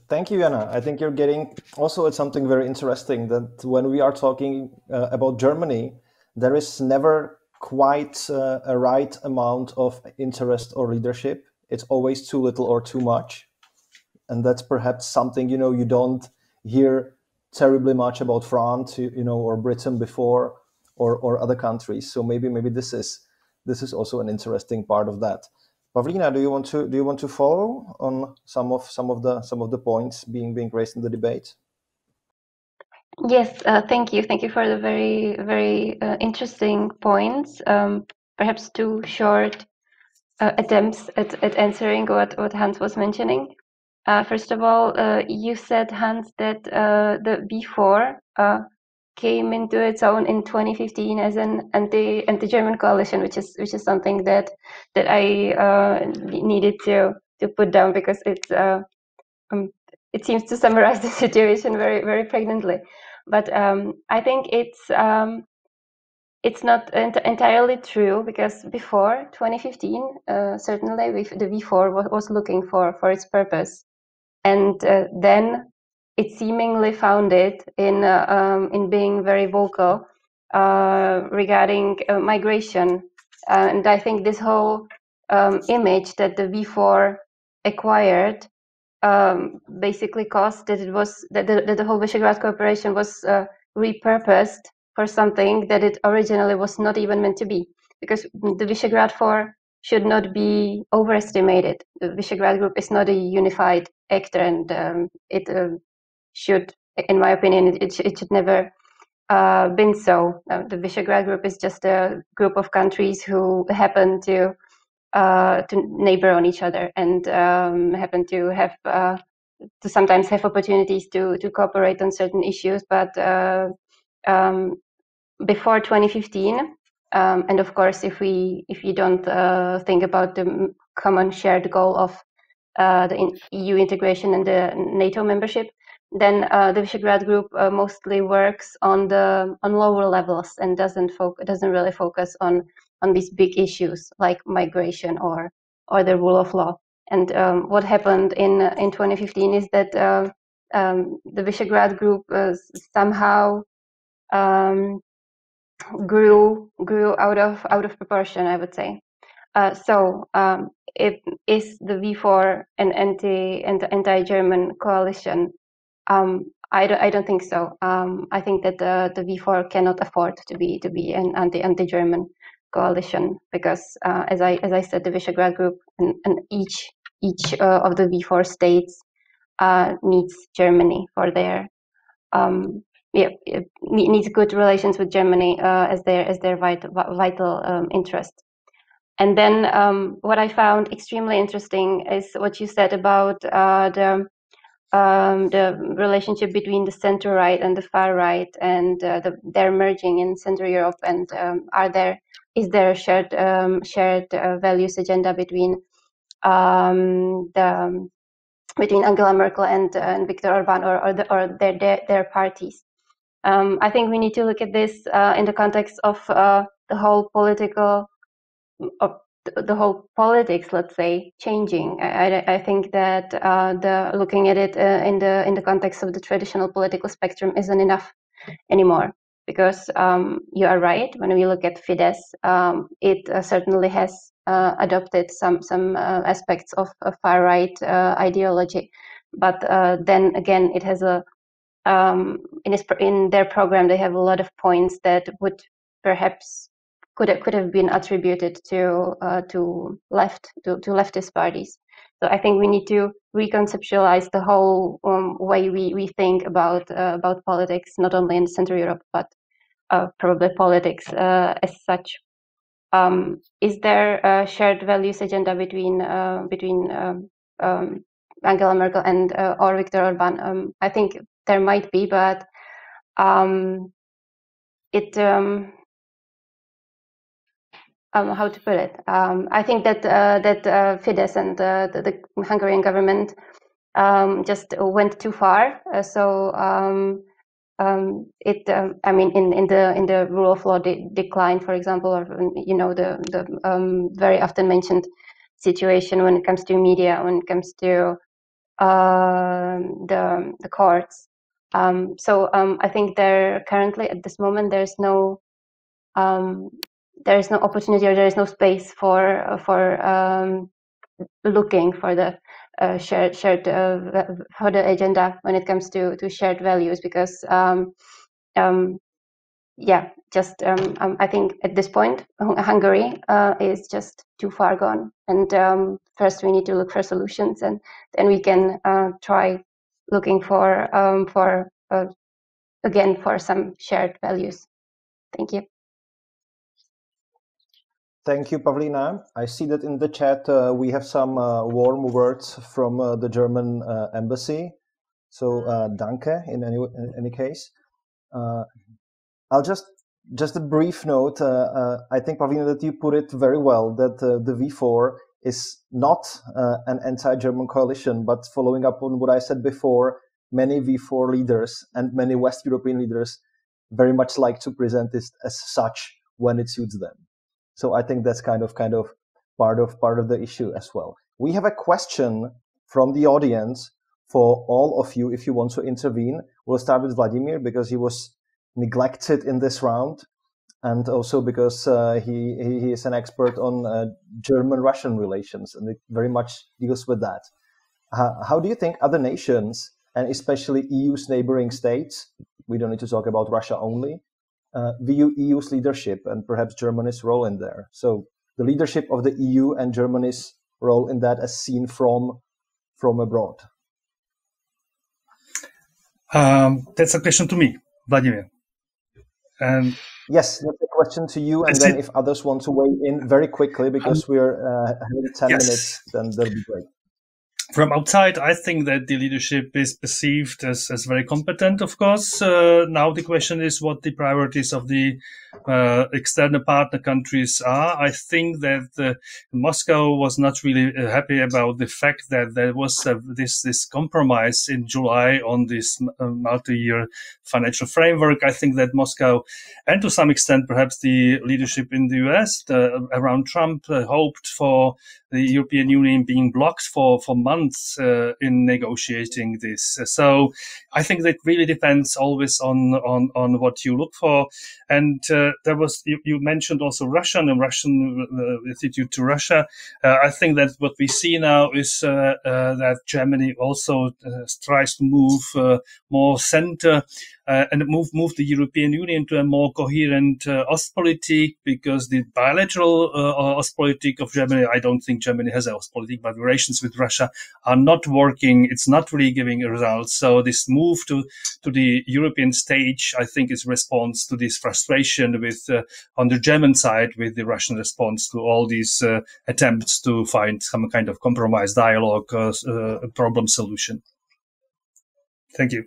Thank you, Jana. I think you're getting also at something very interesting, that when we are talking about Germany, there is never quite a right amount of interest or leadership. It's always too little or too much. And that's perhaps something, you don't hear terribly much about France, or Britain before, or other countries. So maybe this is also an interesting part of that. Pavlína, do you want to follow on some of the points being raised in the debate? Yes, thank you. Thank you for the very, very interesting points. Perhaps two short attempts at answering what Hans was mentioning. First of all, you said, Hans, that the V4 came into its own in 2015 as an anti-German coalition, which is something that I needed to put down, because it seems to summarize the situation very, very pregnantly. But I think it's not entirely true, because before 2015, certainly the V4 was looking for its purpose, and then it seemingly found it in being very vocal regarding migration. And I think this whole image that the V4 acquired basically caused that the whole Visegrad cooperation was repurposed for something that it originally was not even meant to be, because the Visegrad 4 should not be overestimated. The Visegrad group is not a unified actor, and it should, in my opinion, it should never been so. The Visegrad group is just a group of countries who happen to neighbor on each other, and happen to have to sometimes have opportunities to cooperate on certain issues. But before 2015, and of course, if you don't think about the common shared goal of the EU integration and the NATO membership, then the Visegrad Group mostly works on lower levels and doesn't really focus on these big issues like migration or the rule of law. And what happened in 2015 is that the Visegrad Group somehow grew out of proportion, I would say. Is the V4 an anti-German coalition? I don't think so. I think that the V4 cannot afford to be an anti-German coalition because, as I said, the Visegrad Group and each of the V4 states needs Germany for their needs good relations with Germany as their vital interest. And then what I found extremely interesting is what you said about the relationship between the center right and the far right, and their merging in Central Europe. And is there a shared values agenda between Angela Merkel and Viktor Orban or their parties? I think we need to look at this in the context of the whole politics, let's say, changing. I think that looking at it in the context of the traditional political spectrum isn't enough anymore, because you are right. When we look at Fidesz, it certainly has adopted some aspects of far right ideology, but then again, it has in their program they have a lot of points that would perhaps could have been attributed to leftist parties. So I think we need to reconceptualize the whole way we think about politics, not only in Central Europe, but probably politics as such. Is there a shared values agenda between Angela Merkel and or Viktor Orban? I think there might be, but how to put it? I think that Fidesz and the Hungarian government just went too far. I mean, in the rule of law decline, for example, or the very often mentioned situation when it comes to media, when it comes to the courts. I think there currently at this moment there is no opportunity, or there is no space for looking for the shared for the agenda when it comes to shared values, because I think at this point Hungary is just too far gone, and first we need to look for solutions, and then we can try looking for some shared values. Thank you. Thank you, Pavlína. I see that in the chat we have some warm words from the German embassy. So danke in any case. I'll just a brief note. I think, Pavlína, that you put it very well, that the V4 is not an anti-German coalition, but following up on what I said before, many V4 leaders and many West European leaders very much like to present this as such when it suits them. So I think that's kind of part of the issue as well. We have a question from the audience for all of you if you want to intervene. We'll start with Vladimír because he was neglected in this round, and also because he is an expert on German-Russian relations, and it very much deals with that. How do you think other nations, and especially EU's neighboring states, we don't need to talk about Russia only, view EU's leadership and perhaps Germany's role in there? So the leadership of the EU and Germany's role in that as seen from abroad. That's a question to me, Vladimír. Yes, that's a question to you, and then if others want to weigh in very quickly, because we're having 10 minutes, then that'll be great. From outside, I think that the leadership is perceived as very competent, of course. Now the question is what the priorities of the external partner countries are. I think that Moscow was not really happy about the fact that there was this compromise in July on this multi-year financial framework. I think that Moscow, and to some extent perhaps the leadership in the US around Trump, hoped for the European Union being blocked for months in negotiating this. So I think that really depends always on what you look for. And there was, you mentioned also Russia and Russian attitude to Russia. I think that what we see now is that Germany also tries to move more center and move the European Union to a more coherent Ostpolitik, because the bilateral Ostpolitik of Germany, I don't think Germany has a Ostpolitik, but relations with Russia are not working. It's not really giving a result. So this move to the European stage, I think, is response to this frustration with on the German side with the Russian response to all these attempts to find some kind of compromise, dialogue, problem solution. Thank you.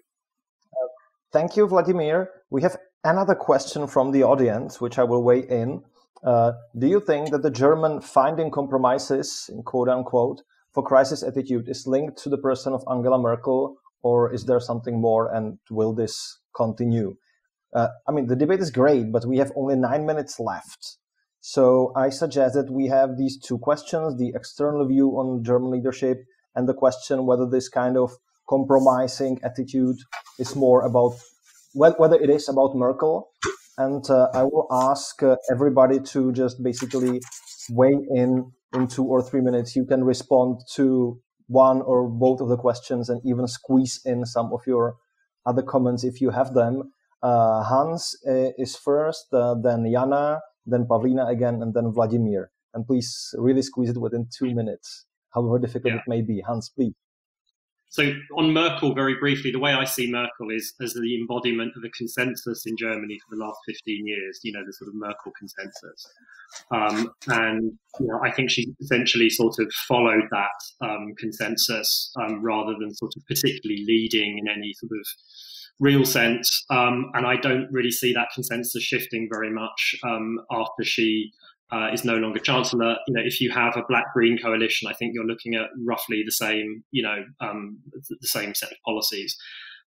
Thank you, Vladimír. We have another question from the audience, which I will weigh in. Do you think that the German finding compromises, in quote unquote, for crisis attitude is linked to the person of Angela Merkel, or is there something more, and will this continue? I mean, the debate is great, but we have only 9 minutes left. So I suggest that we have these two questions, the external view on German leadership and the question whether this kind of compromising attitude is more about, whether it is about Merkel. And I will ask everybody to just basically weigh in 2 or 3 minutes. You can respond to one or both of the questions and even squeeze in some of your other comments if you have them. Hans is first, then Jana, then Pavlína again, and then Vladimír. And please really squeeze it within 2 minutes, however difficult it may be. Hans, please. So on Merkel, very briefly, the way I see Merkel is as the embodiment of a consensus in Germany for the last 15 years, you know, the sort of Merkel consensus. And, you know, I think she essentially sort of followed that consensus rather than sort of particularly leading in any sort of real sense. And I don't really see that consensus shifting very much after she is no longer chancellor. You know, if you have a black-green coalition, I think you're looking at roughly the same, you know, the same set of policies.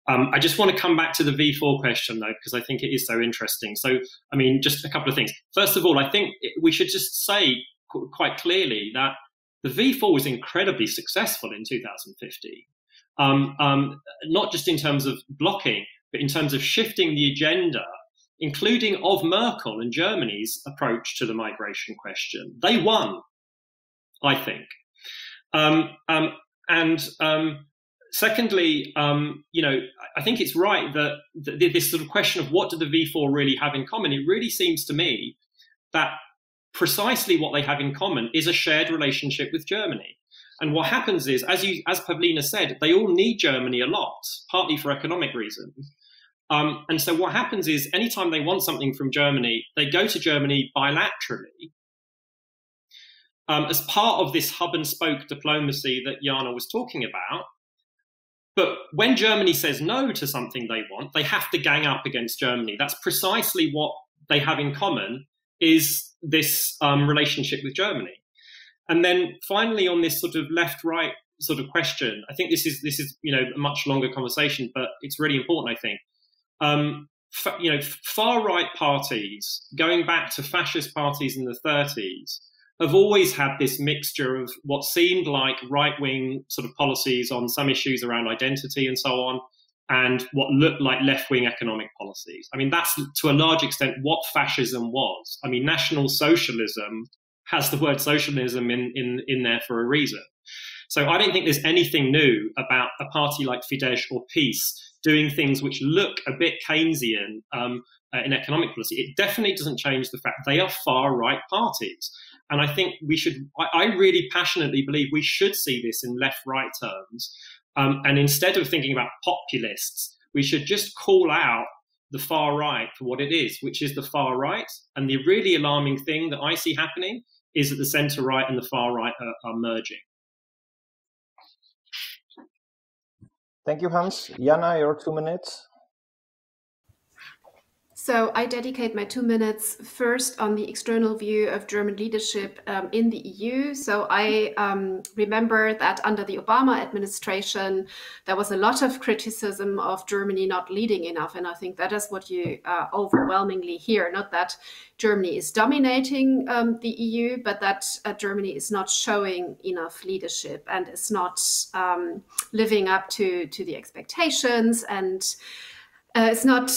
I just want to come back to the V4 question, though, because I think it is so interesting. So, I mean, just a couple of things. First of all, I think we should just say quite clearly that the V4 was incredibly successful in 2015, not just in terms of blocking, but in terms of shifting the agenda, including of Merkel and Germany's approach to the migration question. They won, I think. Secondly, you know, I think it's right that this sort of question of what do the V4 really have in common, it really seems to me that precisely what they have in common is a shared relationship with Germany. And what happens is, as Pavlína said, they all need Germany a lot, partly for economic reasons. And so what happens is anytime they want something from Germany, they go to Germany bilaterally as part of this hub and spoke diplomacy that Jana was talking about. But when Germany says no to something they want, they have to gang up against Germany. That's precisely what they have in common, is this relationship with Germany. And then finally, on this sort of left-right sort of question, I think this is you know, a much longer conversation, but it's really important, I think. You know, far-right parties, going back to fascist parties in the 30s, have always had this mixture of what seemed like right-wing sort of policies on some issues around identity and so on, and what looked like left-wing economic policies. I mean, that's to a large extent what fascism was. I mean, National Socialism has the word socialism in there for a reason. So I don't think there's anything new about a party like Fidesz or PiS doing things which look a bit Keynesian in economic policy. It definitely doesn't change the fact they are far-right parties. And I think we should, I really passionately believe we should see this in left-right terms. And instead of thinking about populists, we should just call out the far right for what it is, which is the far right. And the really alarming thing that I see happening is that the centre right and the far right are merging. Thank you, Hans. Jana, your 2 minutes. So I dedicate my 2 minutes first on the external view of German leadership in the EU. So I remember that under the Obama administration, there was a lot of criticism of Germany not leading enough. And I think that is what you overwhelmingly hear, not that Germany is dominating the EU, but that Germany is not showing enough leadership and is not living up to the expectations, and it's not,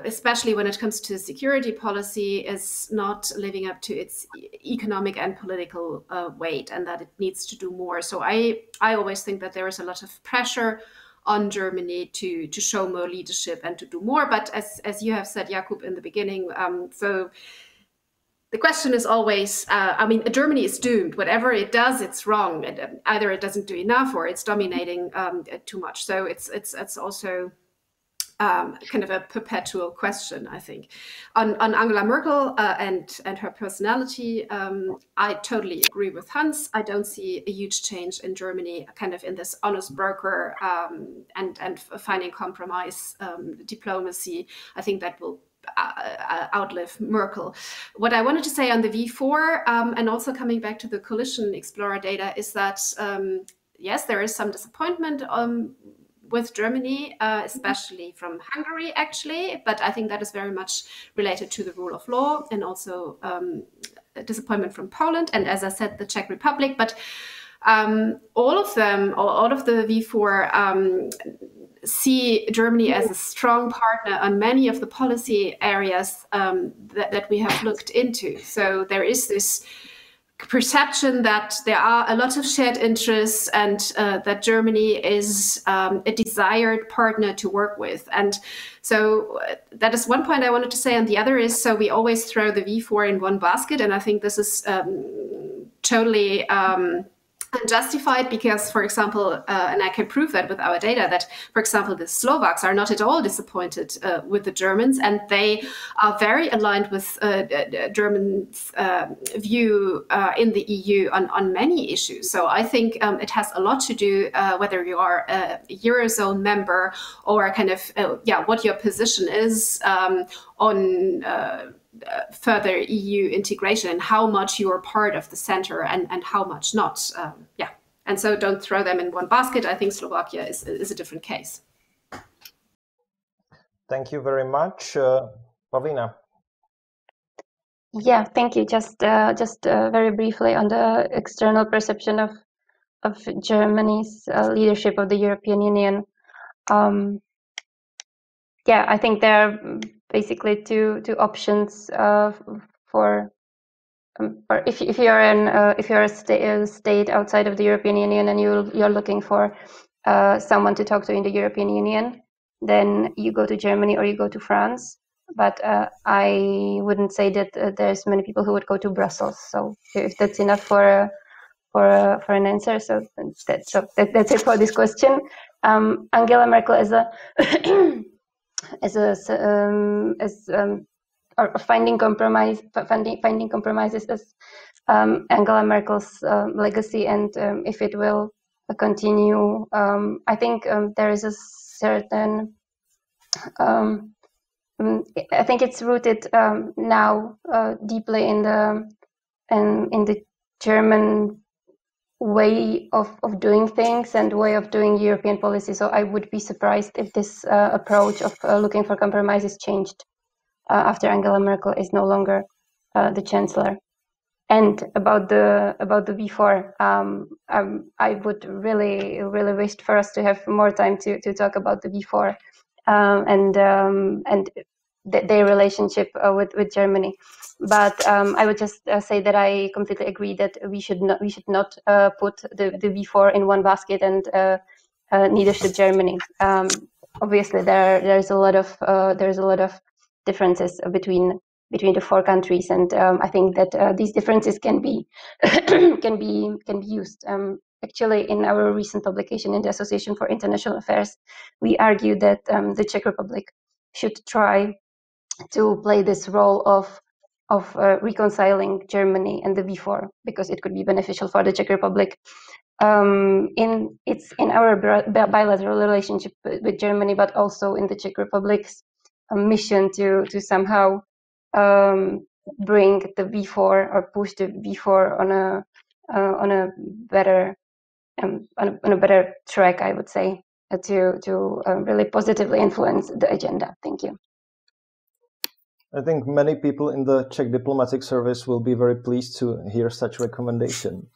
especially when it comes to security policy, is not living up to its economic and political weight, and that it needs to do more. So I always think that there is a lot of pressure on Germany to show more leadership and to do more. But as you have said, Jakub, in the beginning, so the question is always, I mean, Germany is doomed. Whatever it does, it's wrong. Either it doesn't do enough or it's dominating too much. So it's also kind of a perpetual question, I think. On Angela Merkel and her personality, I totally agree with Hans. I don't see a huge change in Germany, kind of in this honest broker and finding compromise diplomacy. I think that will outlive Merkel. What I wanted to say on the V4, and also coming back to the Coalition Explorer data, is that, yes, there is some disappointment with Germany, especially from Hungary, actually. But I think that is very much related to the rule of law, and also disappointment from Poland, and as I said, the Czech Republic. But all of them, all of the V4 see Germany as a strong partner on many of the policy areas that we have looked into. So there is this perception that there are a lot of shared interests, and that Germany is a desired partner to work with. And so that is one point I wanted to say. And the other is, so we always throw the V4 in one basket. And I think this is totally unjustified, because, for example, and I can prove that with our data, that, for example, the Slovaks are not at all disappointed with the Germans, and they are very aligned with Germans' view in the EU on many issues. So I think it has a lot to do whether you are a Eurozone member or kind of, what your position is on further EU integration, and how much you are part of the center and how much not. And so don't throw them in one basket. I think Slovakia is a different case. Thank you very much. Pavlína. Yeah, thank you. Just very briefly on the external perception of Germany's leadership of the European Union. I think there are basically two options for if you're a state outside of the European Union and you're looking for someone to talk to in the European Union, then you go to Germany or you go to France. But I wouldn't say that there's many people who would go to Brussels. So if that's enough for an answer, so that's it for this question. Angela Merkel finding compromises as Angela Merkel's legacy, and if it will continue, I think there is a certain. I think it's rooted now deeply in the German way of doing things and way of doing European policy. So I would be surprised if this approach of looking for compromises changed after Angela Merkel is no longer the chancellor. And about the V4, I would really wish for us to have more time to talk about the V4 and their relationship with Germany. But I would just say that I completely agree that we should not put the V4 in one basket, and neither should Germany. Obviously, there's a lot of differences between the four countries, and I think that these differences can be used. Actually, in our recent publication in the Association for International Affairs, we argue that the Czech Republic should try to play this role of reconciling Germany and the V4, because it could be beneficial for the Czech Republic it's in our bilateral relationship with Germany, but also in the Czech Republic's mission to somehow bring the V4 or push the V4 on a better track, I would say, to really positively influence the agenda. Thank you. I think many people in the Czech diplomatic service will be very pleased to hear such recommendation.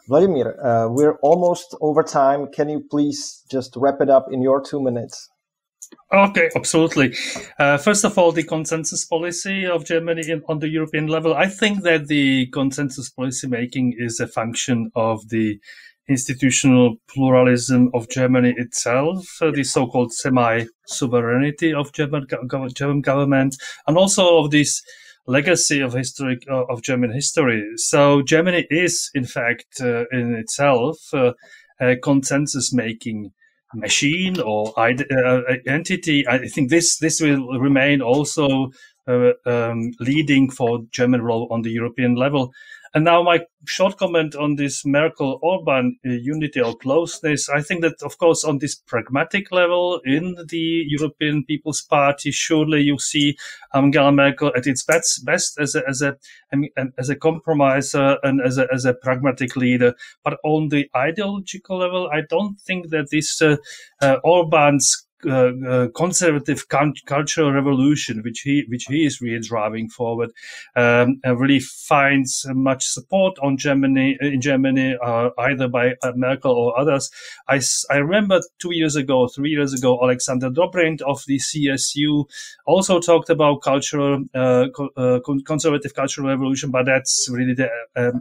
Vladimír, we're almost over time. Can you please just wrap it up in your 2 minutes? Okay, absolutely. First of all, the consensus policy of Germany on the European level. I think that the consensus policy making is a function of the institutional pluralism of Germany itself, the so-called semi-sovereignty of German government, and also of this legacy of German history. So Germany is, in fact, in itself, a consensus-making machine or entity. I think this will remain also leading for German role on the European level. And now my short comment on this Merkel-Orban unity or closeness. I think that, of course, on this pragmatic level in the European People's Party, surely you see Angela Merkel at its best as a compromiser and as a pragmatic leader. But on the ideological level, I don't think that this Orban's conservative cultural revolution, which he is really driving forward, really finds much support in Germany, either by Merkel or others. I remember 3 years ago, Alexander Dobrindt of the CSU also talked about conservative cultural revolution, but that's really the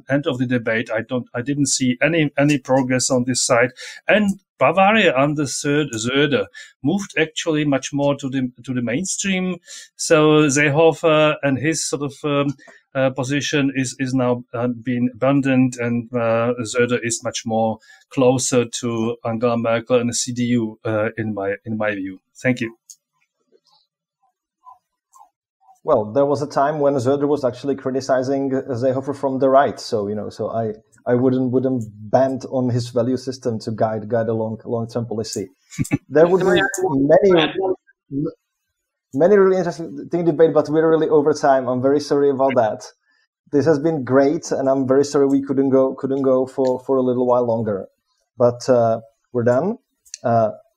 end of the debate. I didn't see any progress on this side. And Bavaria under Söder moved actually much more to the mainstream. So Seehofer and his sort of position is now being abandoned, and Söder is much more closer to Angela Merkel and the CDU in my view. Thank you. Well, there was a time when Söder was actually criticizing Seehofer from the right, so I wouldn't bend on his value system to guide a long-term policy. There would be many really interesting debate, but we're really over time. I'm very sorry about that. This has been great, and I'm very sorry we couldn't go for a little while longer. But we're done.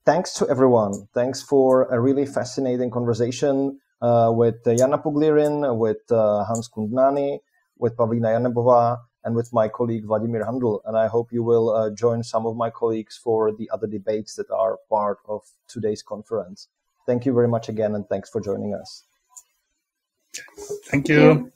Thanks to everyone. Thanks for a really fascinating conversation with Jana Puglierin, with Hans Kundnani, with Pavlína Janebová, and with my colleague Vladimír Handl. And I hope you will join some of my colleagues for the other debates that are part of today's conference. Thank you very much again, and thanks for joining us. Thank you.